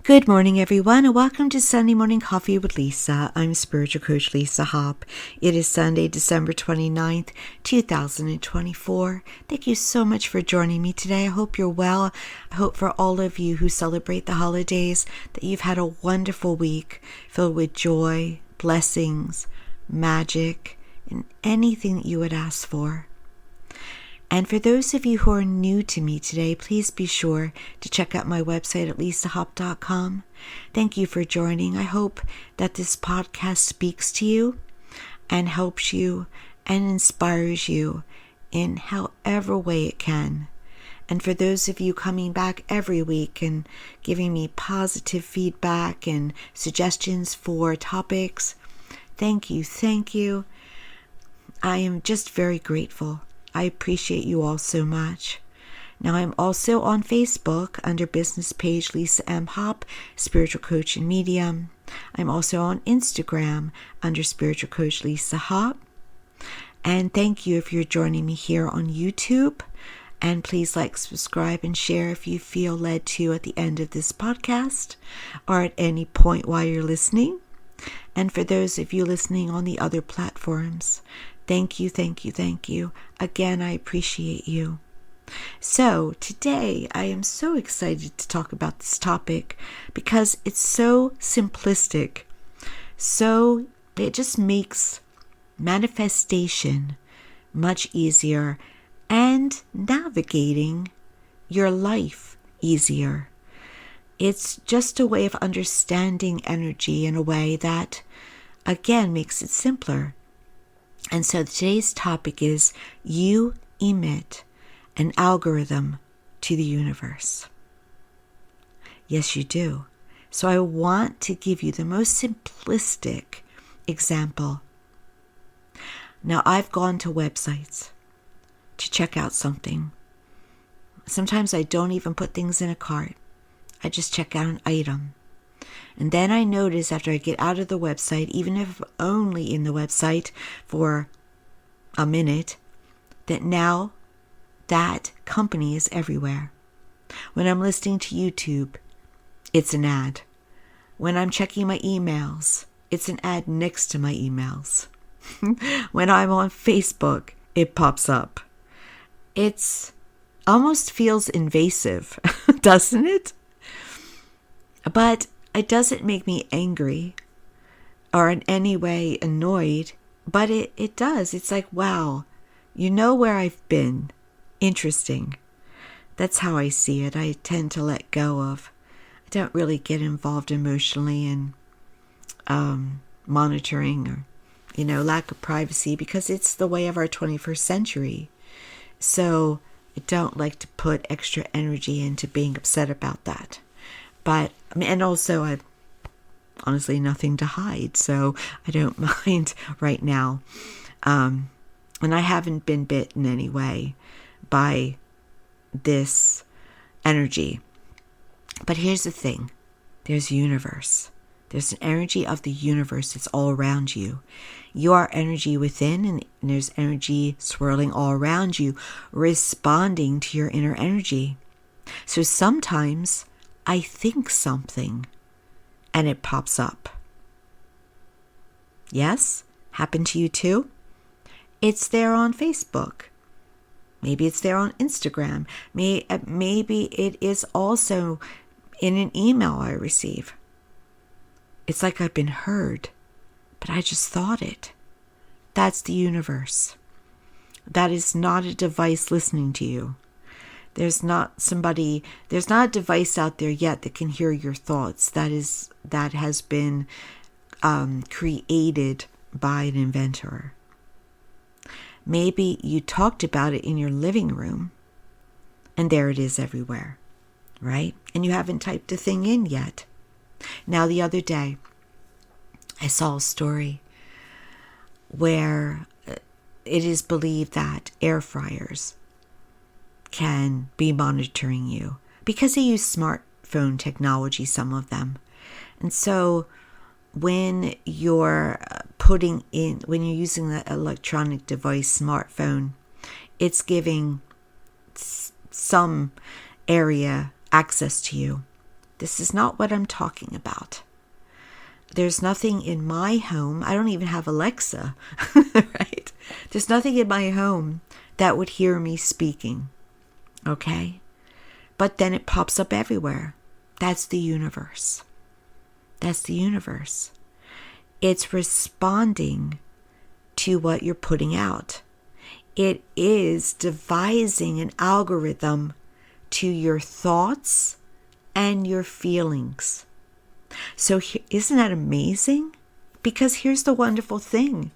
Good morning, everyone, and welcome to Sunday Morning Coffee with Lisa. I'm Spiritual Coach Lisa Hop. It is Sunday, December 29th, 2024. Thank you so much for joining me today. I hope you're well. I hope for all of you who celebrate the holidays that you've had a wonderful week filled with joy, blessings, magic, and anything that you would ask for. And for those of you who are new to me today, please be sure to check out my website at lisahop.com. Thank you for joining. I hope that this podcast speaks to you and helps you and inspires you in however way it can. And for those of you coming back every week and giving me positive feedback and suggestions for topics, thank you. I am just very grateful. I appreciate you all so much. Now, I'm also on Facebook under business page Lisa M. Hop, Spiritual Coach and Medium. I'm also on Instagram under Spiritual Coach Lisa Hop. And thank you if you're joining me here on YouTube. And please like, subscribe, and share if you feel led to at the end of this podcast or at any point while you're listening. And for those of you listening on the other platforms, thank you. Again, I appreciate you. So today I am so excited to talk about this topic because it's so simplistic. So it just makes manifestation much easier and navigating your life easier. It's just a way of understanding energy in a way that, again, makes it simpler. And so today's topic is you emit an algorithm to the universe. Yes, you do. So I want to give you the most simplistic example. Now, I've gone to websites to check out something. Sometimes I don't even put things in a cart. I just check out an item. And then I notice after I get out of the website, even if only in the website for a minute, that now that company is everywhere. When I'm listening to YouTube, it's an ad. When I'm checking my emails, it's an ad next to my emails. When I'm on Facebook, it pops up. It's almost feels invasive, doesn't it? But it doesn't make me angry or in any way annoyed, but it does. It's like, wow, you know where I've been. Interesting. That's how I see it. I tend to let go of. I don't really get involved emotionally in monitoring or, lack of privacy because it's the way of our 21st century. So I don't like to put extra energy into being upset about that. But, and also I've honestly nothing to hide, so I don't mind right now. And I haven't been bit in any way by this energy. But here's the thing. There's universe. There's an energy of the universe that's all around you. You are energy within, and there's energy swirling all around you, responding to your inner energy. So sometimes I think something and it pops up. Yes? Happened to you too? It's there on Facebook. Maybe it's there on Instagram. Maybe it is also in an email I receive. It's like I've been heard, but I just thought it. That's the universe. That is not a device listening to you. There's not a device out there yet that can hear your thoughts. That has been created by an inventor. Maybe you talked about it in your living room, and there it is everywhere, right? And you haven't typed a thing in yet. Now, the other day, I saw a story where it is believed that air fryers can be monitoring you because they use smartphone technology, some of them. And so when you're using the electronic device, smartphone, it's giving some area access to you. This is not what I'm talking about. There's nothing in my home. I don't even have Alexa, right? There's nothing in my home that would hear me speaking, okay? But then it pops up everywhere. That's the universe. That's the universe. It's responding to what you're putting out. It is devising an algorithm to your thoughts and your feelings. So isn't that amazing? Because here's the wonderful thing.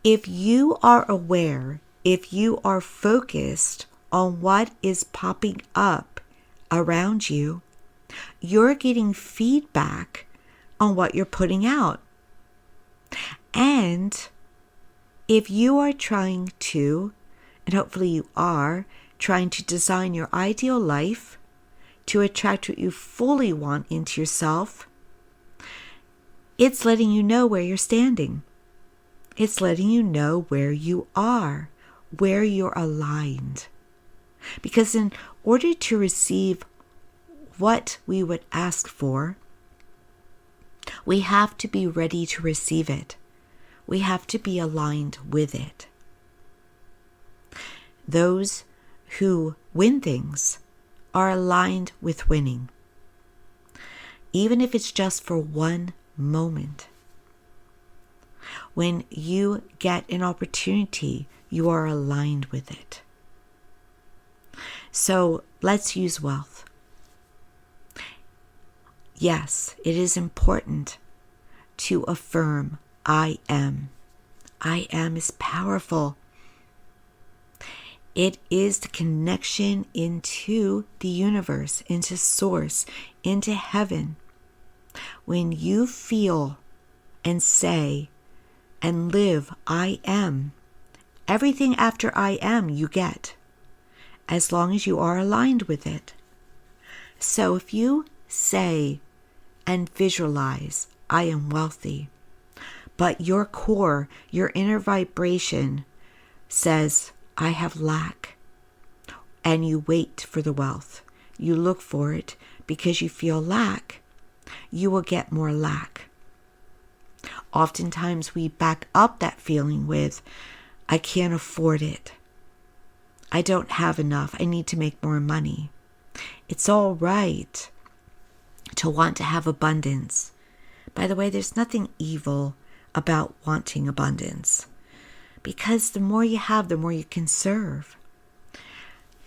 If you are aware, if you are focused on what is popping up around you, you're getting feedback on what you're putting out. And if you are trying to, and hopefully you are, trying to design your ideal life to attract what you fully want into yourself, it's letting you know where you're standing. It's letting you know where you are, where you're aligned. Because in order to receive what we would ask for, we have to be ready to receive it. We have to be aligned with it. Those who win things are aligned with winning, even if it's just for one moment. When you get an opportunity, you are aligned with it. So let's use wealth. Yes, it is important to affirm I am. I am is powerful. It is the connection into the universe, into source, into heaven. When you feel and say and live I am, everything after I am you get, as long as you are aligned with it. So if you say and visualize I am wealthy, but your core, your inner vibration says I have lack, and you wait for the wealth, you look for it because you feel lack, you will get more lack. Oftentimes we back up that feeling with, I can't afford it. I don't have enough. I need to make more money. It's all right to want to have abundance. By the way, there's nothing evil about wanting abundance, because the more you have, the more you can serve.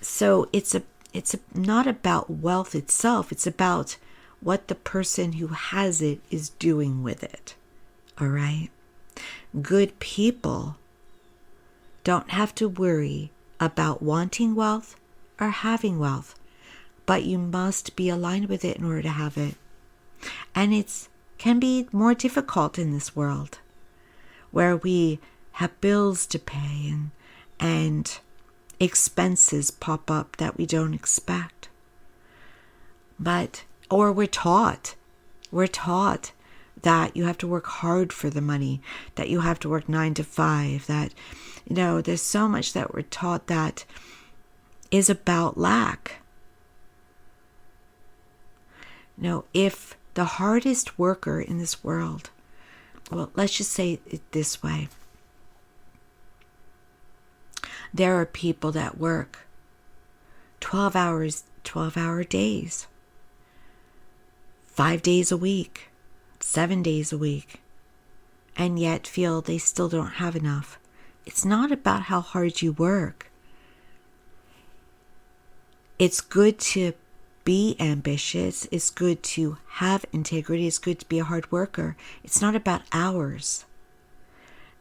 So it's not about wealth itself. It's about what the person who has it is doing with it. All right? Good people don't have to worry about wanting wealth or having wealth, but you must be aligned with it in order to have it. And it can be more difficult in this world where we have bills to pay and expenses pop up that we don't expect. Or we're taught that you have to work hard for the money, that you have to work 9 to 5, that, there's so much that we're taught that is about lack. If the hardest worker in this world, well, let's just say it this way. There are people that work 12-hour days, 5 days a week, 7 days a week, and yet feel they still don't have enough. It's not about how hard you work. It's good to be ambitious. It's good to have integrity. It's good to be a hard worker. It's not about hours.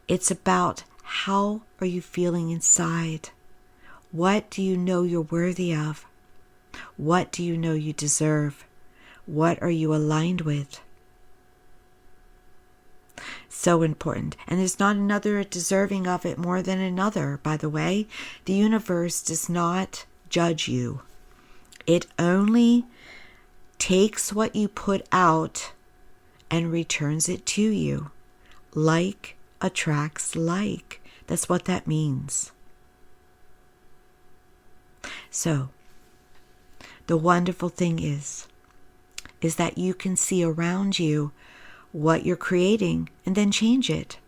It's about how are you feeling inside? What do you know you're worthy of? What do you know you deserve? What are you aligned with? So important. And there's not another deserving of it more than another, by the way. The universe does not judge you. It only takes what you put out and returns it to you. Like attracts like. That's what that means. So, the wonderful thing is, is that you can see around you what you're creating and then change it.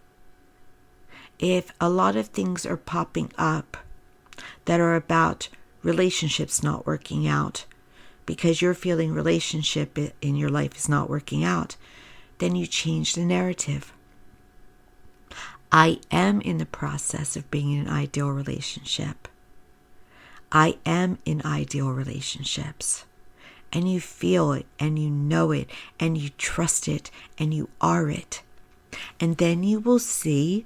If a lot of things are popping up that are about relationships not working out because you're feeling relationship in your life is not working out, then you change the narrative. I am in the process of being in an ideal relationship. I am in ideal relationships. And you feel it, and you know it, and you trust it, and you are it. And then you will see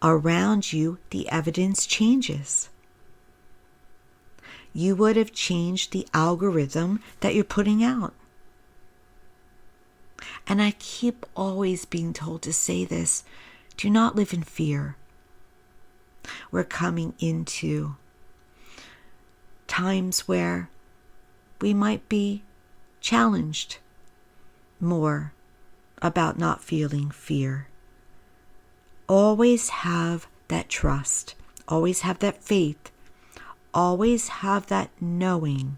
around you the evidence changes. You would have changed the algorithm that you're putting out. And I keep always being told to say this: do not live in fear. We're coming into times where we might be challenged more about not feeling fear. Always have that trust. Always have that faith. Always have that knowing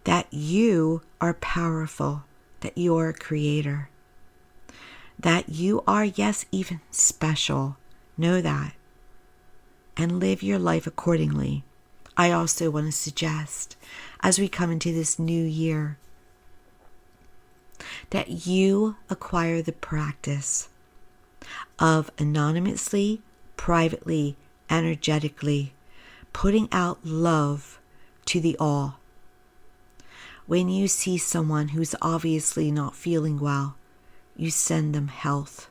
that you are powerful, that you are a creator, that you are, yes, even special. Know that. And live your life accordingly. I also want to suggest, as we come into this new year, that you acquire the practice of anonymously, privately, energetically putting out love to the all. When you see someone who's obviously not feeling well, you send them health.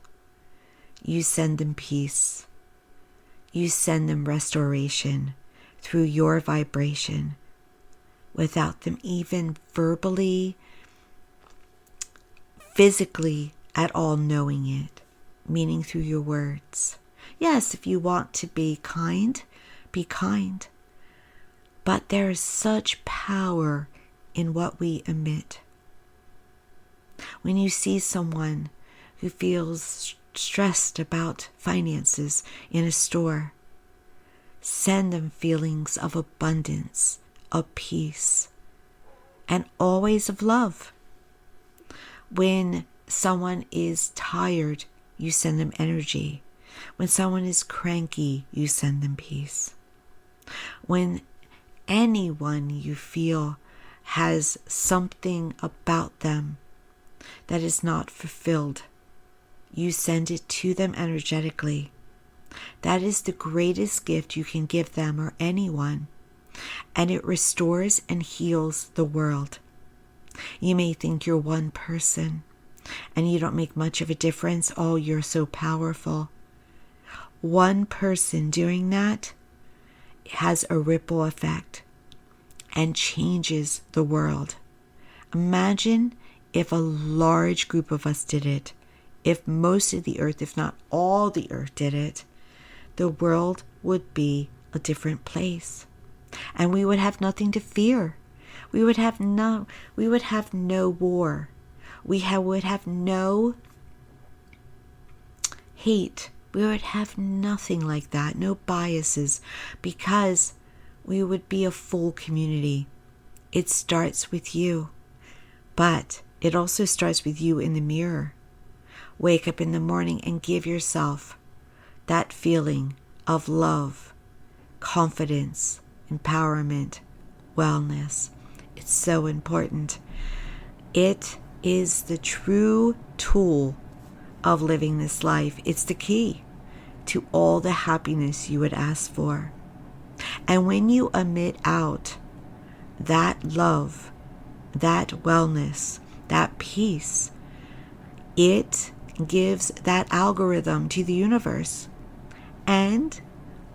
You send them peace. You send them restoration through your vibration without them even verbally, physically at all knowing it, meaning through your words. Yes, if you want to be kind, be kind. But there is such power in what we emit. When you see someone who feels stressed about finances in a store, send them feelings of abundance, of peace, and always of love. When someone is tired, you send them energy. When someone is cranky, you send them peace. When anyone you feel has something about them that is not fulfilled, you send it to them energetically. That is the greatest gift you can give them or anyone, and it restores and heals the world. You may think you're one person and you don't make much of a difference. Oh, you're so powerful. One person doing that has a ripple effect and changes the world. Imagine if a large group of us did it. If most of the earth, if not all the earth did it, the world would be a different place. And we would have nothing to fear. We would have no war. We would have no hate. We would have nothing like that, no biases, because we would be a full community. It starts with you, but it also starts with you in the mirror. Wake up in the morning and give yourself that feeling of love, confidence, empowerment, wellness. It's so important. It is the true tool of living this life. It's the key to all the happiness you would ask for. And when you emit out that love, that wellness, that peace, it gives that algorithm to the universe. And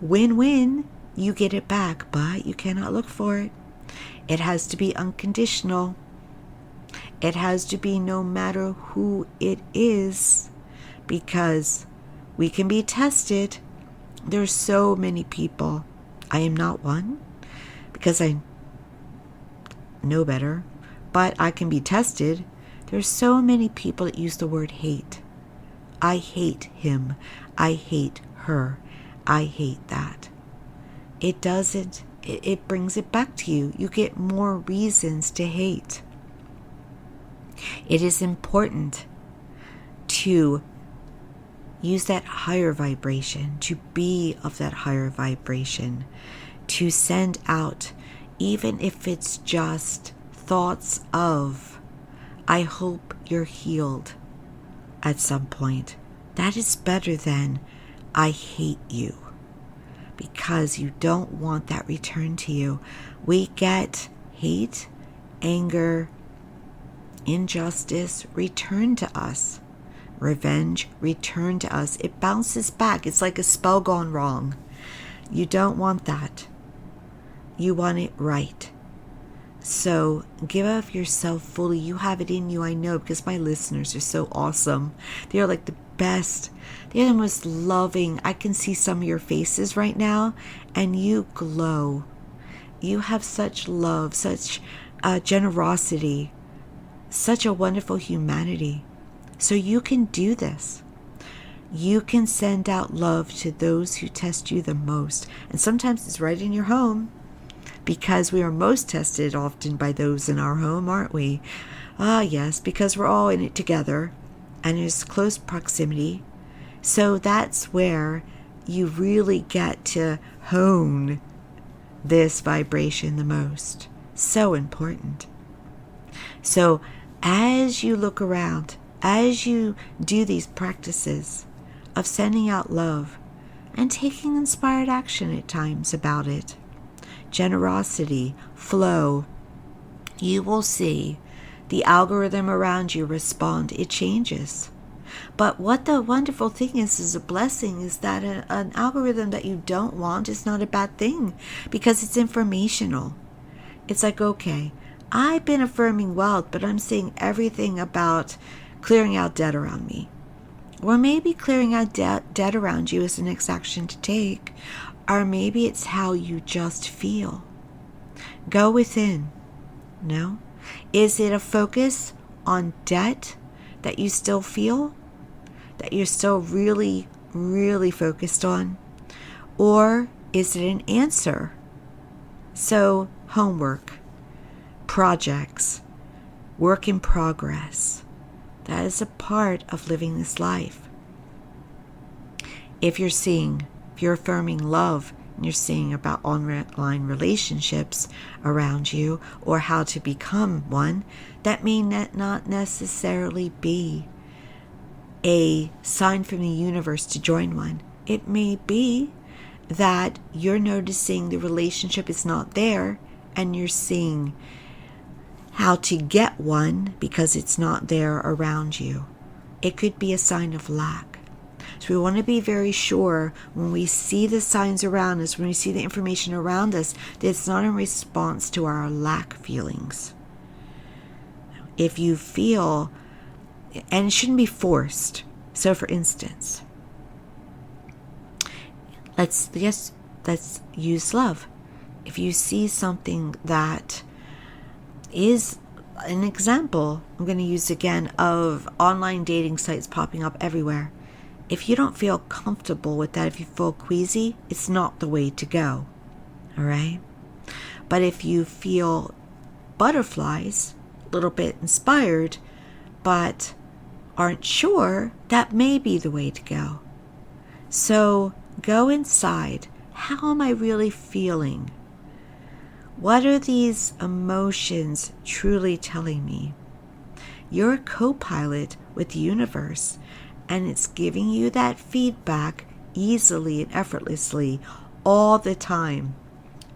win-win, you get it back, but you cannot look for it. It has to be unconditional. It has to be no matter who it is, because we can be tested. There's so many people. I am not one, because I know better, but I can be tested. There's so many people that use the word hate. I hate him. I hate her. I hate that. It brings it back to you. You get more reasons to hate. It is important to use that higher vibration, to be of that higher vibration, to send out, even if it's just thoughts of, I hope you're healed at some point. That is better than, I hate you, because you don't want that returned to you. We get hate, anger, injustice returned to us. Revenge returned to us. It bounces back. It's like a spell gone wrong. You don't want that. You want it right. So give of yourself fully. You have it in you, I know, because my listeners are so awesome. They're like the best. They're the most loving. I can see some of your faces right now, and you glow. You have such love, such generosity, such a wonderful humanity. So you can do this. You can send out love to those who test you the most. And sometimes it's right in your home, because we are most tested often by those in our home, aren't we? Ah, yes, because we're all in it together and there's close proximity. So that's where you really get to hone this vibration the most. So important. So as you look around, as you do these practices of sending out love and taking inspired action at times about it, generosity, flow, you will see the algorithm around you respond. It changes. But what the wonderful thing is a blessing, is that an algorithm that you don't want is not a bad thing, because it's informational. It's like, okay, I've been affirming wealth, but I'm seeing everything about clearing out debt around me. Or maybe clearing out debt around you is the next action to take. Or maybe it's how you just feel. Go within. No? Is it a focus on debt that you still feel? That you're still really, really focused on? Or is it an answer? So, homework, projects, work in progress. That is a part of living this life. If you're affirming love, and you're seeing about online relationships around you, or how to become one, that may not necessarily be a sign from the universe to join one. It may be that you're noticing the relationship is not there, and you're seeing how to get one because it's not there around you. It could be a sign of lack. So we want to be very sure when we see the signs around us, when we see the information around us, that it's not in response to our lack feelings. If you feel, and it shouldn't be forced. So for instance, let's use love. If you see something that is an example, I'm going to use again, of online dating sites popping up everywhere. If you don't feel comfortable with that, if you feel queasy, it's not the way to go. All right? But if you feel butterflies, a little bit inspired, but aren't sure, that may be the way to go. So go inside. How am I really feeling? What are these emotions truly telling me? You're a co-pilot with the universe, and it's giving you that feedback easily and effortlessly all the time,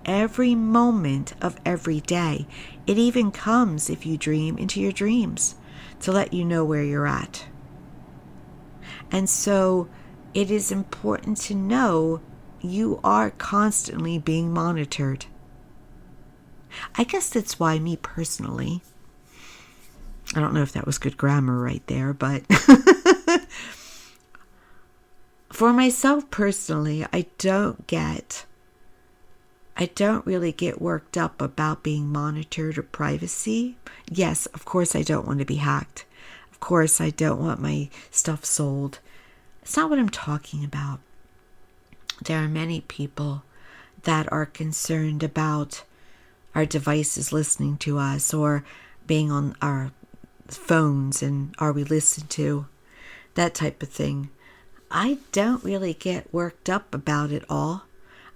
every moment of every day. It even comes, if you dream, into your dreams to let you know where you're at. And so it is important to know you are constantly being monitored. I guess that's why me personally, I don't know if that was good grammar right there, but for myself personally, I don't really get worked up about being monitored or privacy. Yes, of course I don't want to be hacked. Of course I don't want my stuff sold. It's not what I'm talking about. There are many people that are concerned about our devices listening to us, or being on phones and are we listened to, that type of thing. I don't really get worked up about it all.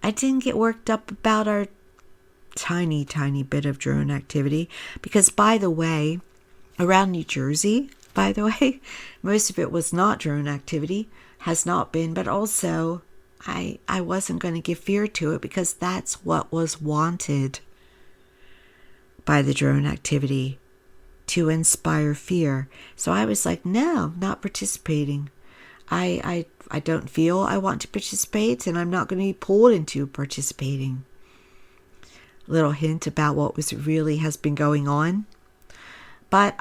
I didn't get worked up about our tiny bit of drone activity because, by the way, around New Jersey, by the way, most of it was not drone activity, has not been, but also I wasn't going to give fear to it because that's what was wanted by the drone activity, to inspire fear. So I was like, no, not participating. I don't feel I want to participate, and I'm not going to be pulled into participating. Little hint about what has been going on. But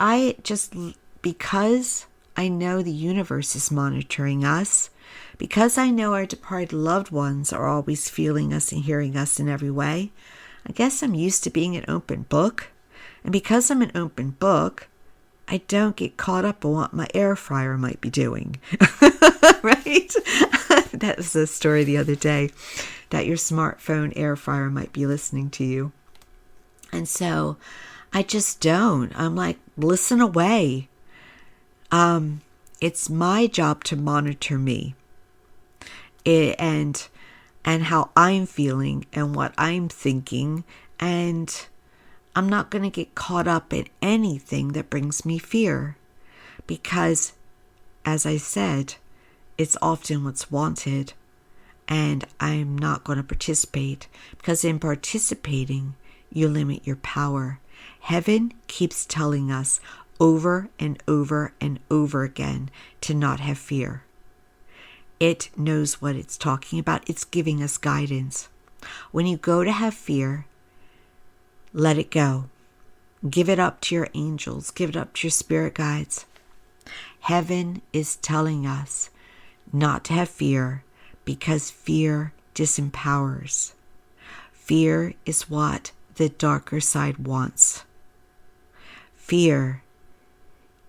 because I know the universe is monitoring us, because I know our departed loved ones are always feeling us and hearing us in every way, I guess I'm used to being an open book. And because I'm an open book, I don't get caught up on what my air fryer might be doing. Right? That was a story the other day, that your smartphone air fryer might be listening to you. And so I just don't. I'm like, listen away. It's my job to monitor me and how I'm feeling and what I'm thinking, and I'm not going to get caught up in anything that brings me fear because, as I said, it's often what's wanted, and I'm not going to participate because in participating, you limit your power. Heaven keeps telling us over and over and over again to not have fear. It knows what it's talking about. It's giving us guidance. When you go to have fear, let it go. Give it up to your angels. Give it up to your spirit guides. Heaven is telling us not to have fear because fear disempowers. Fear is what the darker side wants. Fear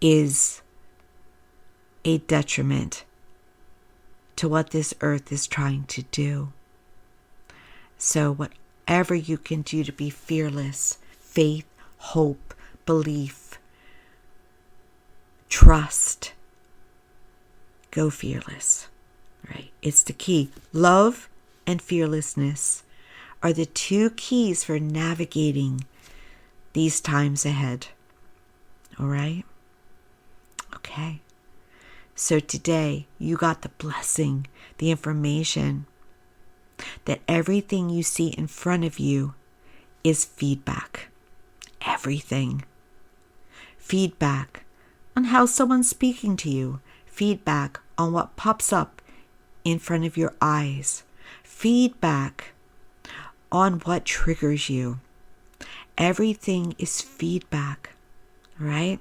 is a detriment to what this earth is trying to do. So whatever you can do to be fearless, faith, hope, belief, trust, go fearless, right? It's the key. Love and fearlessness are the two keys for navigating these times ahead. All right? Okay. So today you got the blessing, the information that everything you see in front of you is feedback. Everything. Feedback on how someone's speaking to you. Feedback on what pops up in front of your eyes. Feedback on what triggers you. Everything is feedback, right?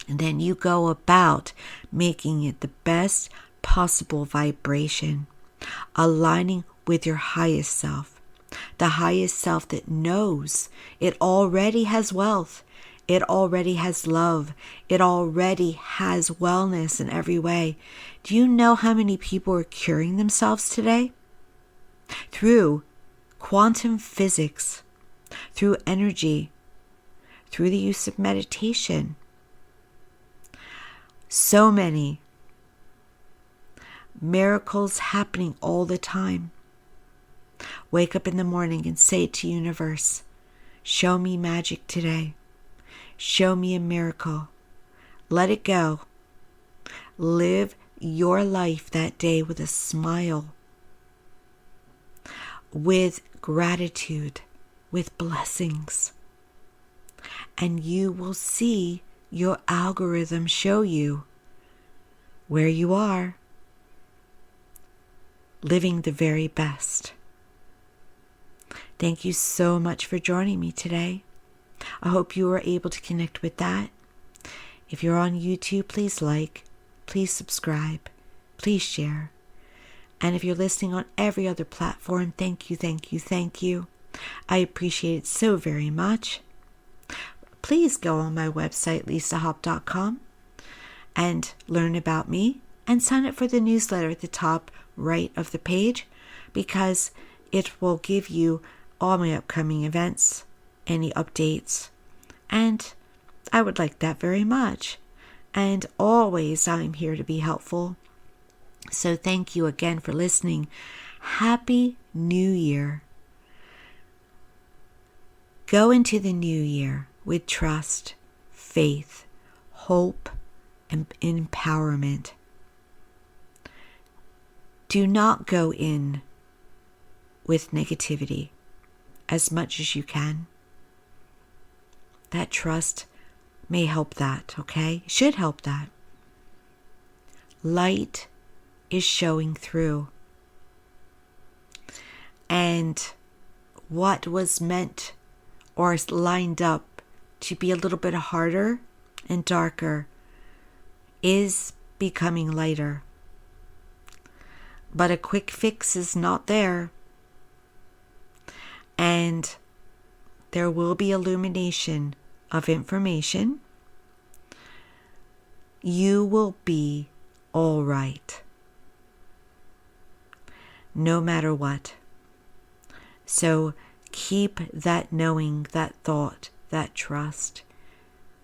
And then you go about making it the best possible vibration, aligning with your highest self, the highest self that knows it already has wealth, it already has love, it already has wellness in every way. Do you know how many people are curing themselves today? Through quantum physics, through energy, through the use of meditation. So many miracles happening all the time. Wake up in the morning and say to universe, show me magic today. Show me a miracle. Let it go. Live your life that day with a smile, with gratitude, with blessings. And you will see your algorithm show you where you are, living the very best. Thank you so much for joining me today. I hope you were able to connect with that. If you're on YouTube, please like, please subscribe, please share. And if you're listening on every other platform, thank you, thank you, thank you. I appreciate it so very much. Please go on my website, lisahop.com, and learn about me and sign up for the newsletter at the top right of the page, because it will give you all my upcoming events, any updates, and I would like that very much. And always I'm here to be helpful. So thank you again for listening. Happy New Year. Go into the new year with trust, faith, hope, and empowerment. Do not go in with negativity as much as you can. That trust may help that, okay? Should help that. Light is showing through. And what was meant or lined up to be a little bit harder and darker is becoming lighter. But a quick fix is not there. And there will be illumination of information. You will be all right, no matter what. So keep that knowing, that thought, that trust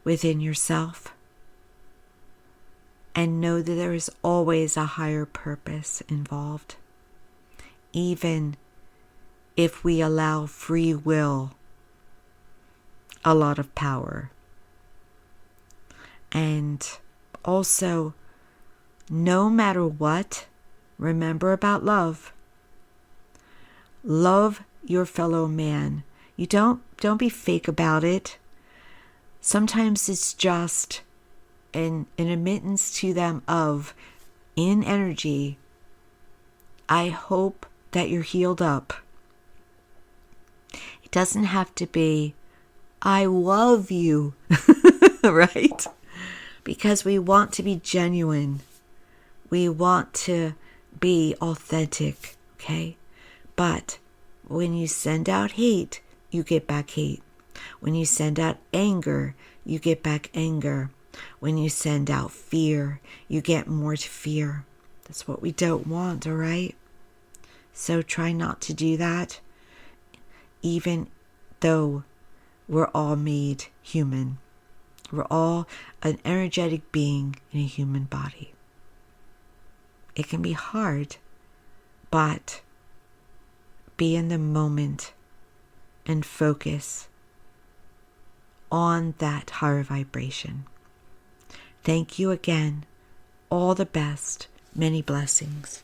within yourself. And know that there is always a higher purpose involved. Even if we allow free will a lot of power. And also, no matter what, remember about love. Love your fellow man. You don't be fake about it. Sometimes it's just an admittance to them of, in energy, I hope that you're healed up. It doesn't have to be, I love you, right? Because we want to be genuine. We want to be authentic, okay? But when you send out hate, you get back hate. When you send out anger, you get back anger. When you send out fear, you get more to fear. That's what we don't want, all right? So try not to do that, even though we're all made human. We're all an energetic being in a human body. It can be hard, but be in the moment and focus on that higher vibration. Thank you again. All the best. Many blessings.